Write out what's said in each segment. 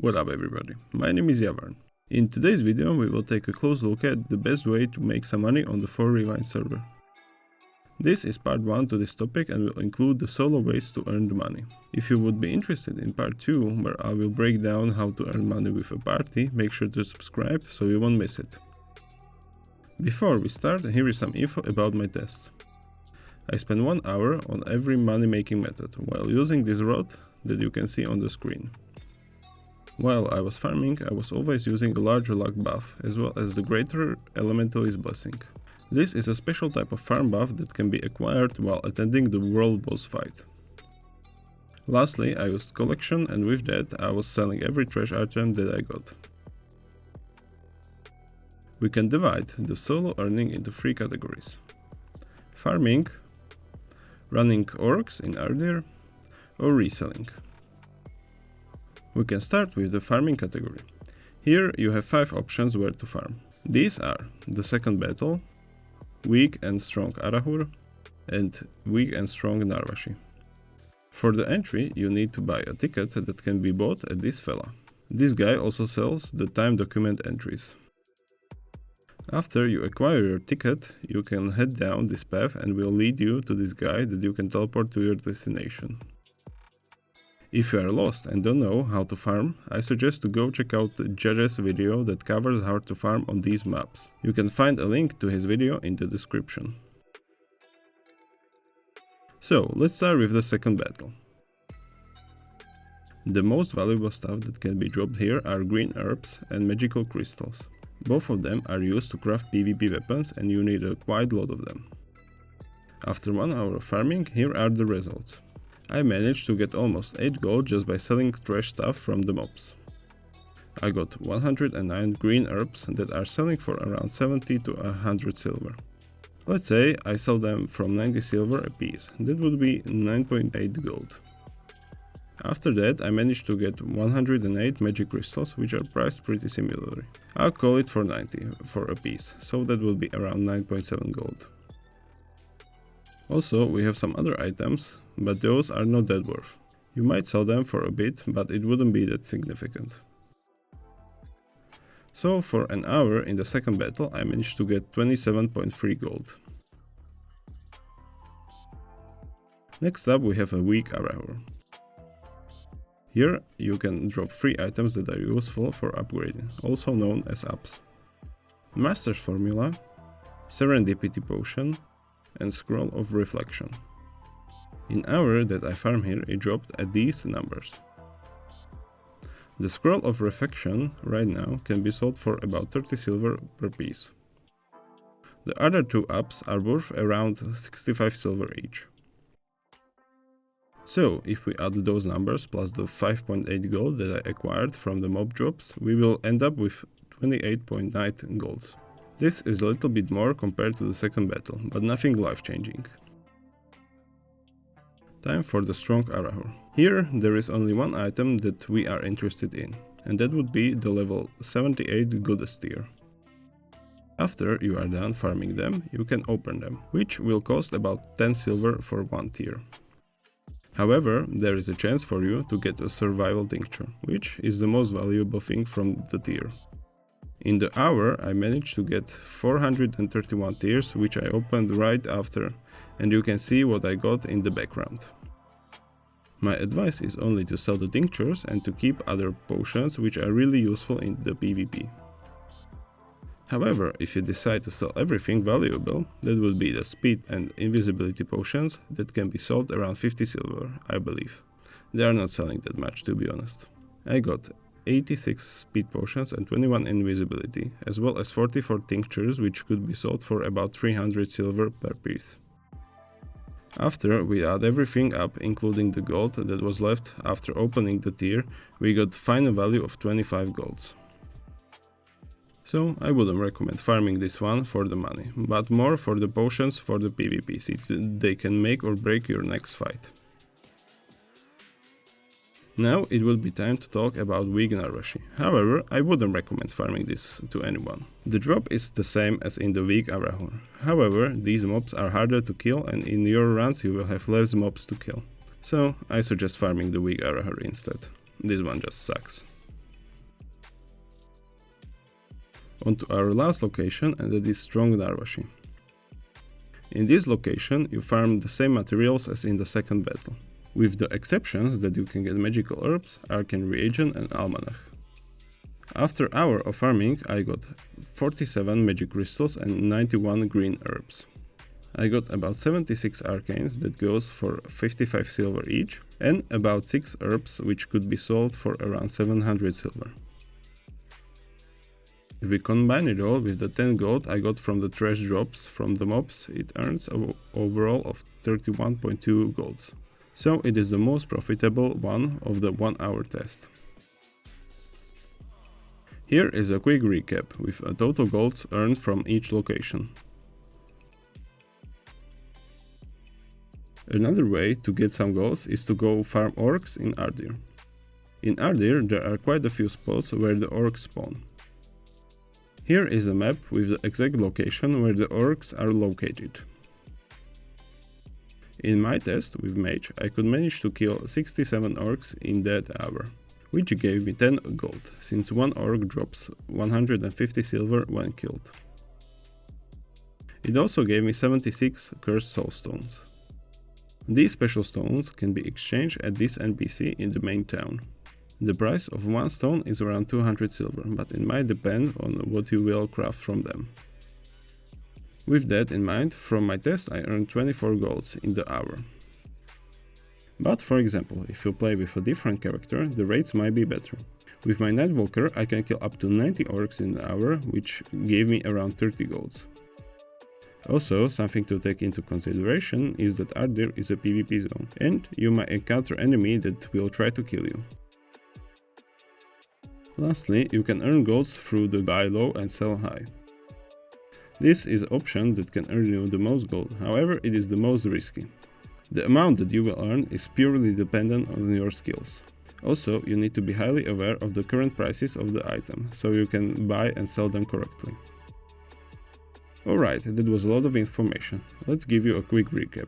What up everybody, my name is Yavarn. In today's video we will take a close look at the best way to make some money on the 4Rewind server. This is part 1 to this topic and will include the solo ways to earn the money. If you would be interested in part 2, where I will break down how to earn money with a party, make sure to subscribe so you won't miss it. Before we start, here is some info about my test. I spent 1 hour on every money making method while using this rod that you can see on the screen. While I was farming, I was always using a larger luck buff, as well as the greater elementalist blessing. This is a special type of farm buff that can be acquired while attending the world boss fight. Lastly, I used collection, and with that I was selling every trash item that I got. We can divide the solo earning into 3 categories: farming, running orcs in Ardir, or reselling. We can start with the farming category. Here you have 5 options where to farm. These are the second battle, weak and strong Arahur, and weak and strong Narwashi. For the entry you need to buy a ticket that can be bought at this fella. This guy also sells the time document entries. After you acquire your ticket, you can head down this path and will lead you to this guy that you can teleport to your destination. If you are lost and don't know how to farm, I suggest to go check out Judge's video that covers how to farm on these maps. You can find a link to his video in the description. So, let's start with the second battle. The most valuable stuff that can be dropped here are green herbs and magical crystals. Both of them are used to craft PvP weapons and you need a quite lot of them. After 1 hour of farming, here are the results. I managed to get almost 8 gold just by selling trash stuff from the mobs. I got 109 green herbs that are selling for around 70 to 100 silver. Let's say I sell them from 90 silver a piece, that would be 9.8 gold. After that I managed to get 108 magic crystals, which are priced pretty similarly. I'll call it for 90 for a piece, so that will be around 9.7 gold. Also, we have some other items, but those are not that worth. You might sell them for a bit, but it wouldn't be that significant. So for an hour in the second battle I managed to get 27.3 gold. Next up we have a weak Arahur. Here you can drop 3 items that are useful for upgrading, also known as ups: Master's Formula, Serendipity Potion, and Scroll of Reflection. In hour that I farm here, it dropped at these numbers. The Scroll of Reflection right now can be sold for about 30 silver per piece. The other 2 ups are worth around 65 silver each. So, if we add those numbers plus the 5.8 gold that I acquired from the mob drops, we will end up with 28.9 golds. This is a little bit more compared to the second battle, but nothing life-changing. Time for the strong Arahur. Here there is only one item that we are interested in, and that would be the level 78 goddess tier. After you are done farming them, you can open them, which will cost about 10 silver for 1 tier. However, there is a chance for you to get a survival tincture, which is the most valuable thing from the tier. In the hour I managed to get 431 tiers, which I opened right after, and you can see what I got in the background. My advice is only to sell the tinctures and to keep other potions which are really useful in the PvP. However, if you decide to sell everything valuable, that would be the speed and invisibility potions that can be sold around 50 silver, I believe. They are not selling that much, to be honest. I got 86 speed potions and 21 invisibility, as well as 44 tinctures which could be sold for about 300 silver per piece. After we add everything up, including the gold that was left after opening the tier, we got final value of 25 golds. So I wouldn't recommend farming this one for the money, but more for the potions for the PvP, since they can make or break your next fight. Now it will be time to talk about weak Narwashi. However, I wouldn't recommend farming this to anyone. The drop is the same as in the weak Arahur. However, these mobs are harder to kill and in your runs you will have less mobs to kill. So I suggest farming the weak Arahur instead. This one just sucks. On to our last location, and that is Strong Narwashi. In this location you farm the same materials as in the second battle, with the exceptions that you can get magical herbs, arcane reagent and almanac. After an hour of farming I got 47 magic crystals and 91 green herbs. I got about 76 arcanes that goes for 55 silver each, and about 6 herbs which could be sold for around 700 silver. If we combine it all with the 10 gold I got from the trash drops from the mobs, it earns an overall of 31.2 golds. So it is the most profitable one of the 1 hour test. Here is a quick recap with a total golds earned from each location. Another way to get some golds is to go farm orcs in Ardir. In Ardir there are quite a few spots where the orcs spawn. Here is a map with the exact location where the orcs are located. In my test with mage I could manage to kill 67 orcs in that hour, which gave me 10 gold, since one orc drops 150 silver when killed. It also gave me 76 cursed soulstones. These special stones can be exchanged at this NPC in the main town. The price of one stone is around 200 silver, but it might depend on what you will craft from them. With that in mind, from my test I earned 24 golds in the hour. But for example, if you play with a different character, the rates might be better. With my Nightwalker I can kill up to 90 orcs in the hour, which gave me around 30 golds. Also, something to take into consideration is that Ardir is a PvP zone, and you might encounter enemy that will try to kill you. Lastly, you can earn golds through the buy low and sell high. This is an option that can earn you the most gold, however it is the most risky. The amount that you will earn is purely dependent on your skills. Also, you need to be highly aware of the current prices of the item, so you can buy and sell them correctly. Alright, that was a lot of information. Let's give you a quick recap.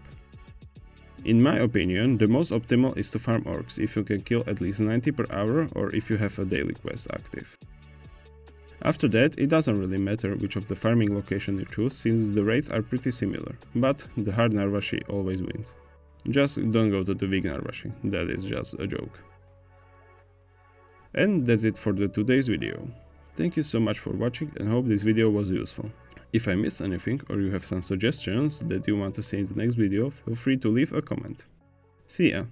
In my opinion, the most optimal is to farm orcs if you can kill at least 90 per hour or if you have a daily quest active. After that, it doesn't really matter which of the farming location you choose, since the rates are pretty similar, but the hard Narwashi always wins. Just don't go to the weak Narwashi, that is just a joke. And that's it for today's video. Thank you so much for watching and hope this video was useful. If I missed anything or you have some suggestions that you want to see in the next video, feel free to leave a comment. See ya!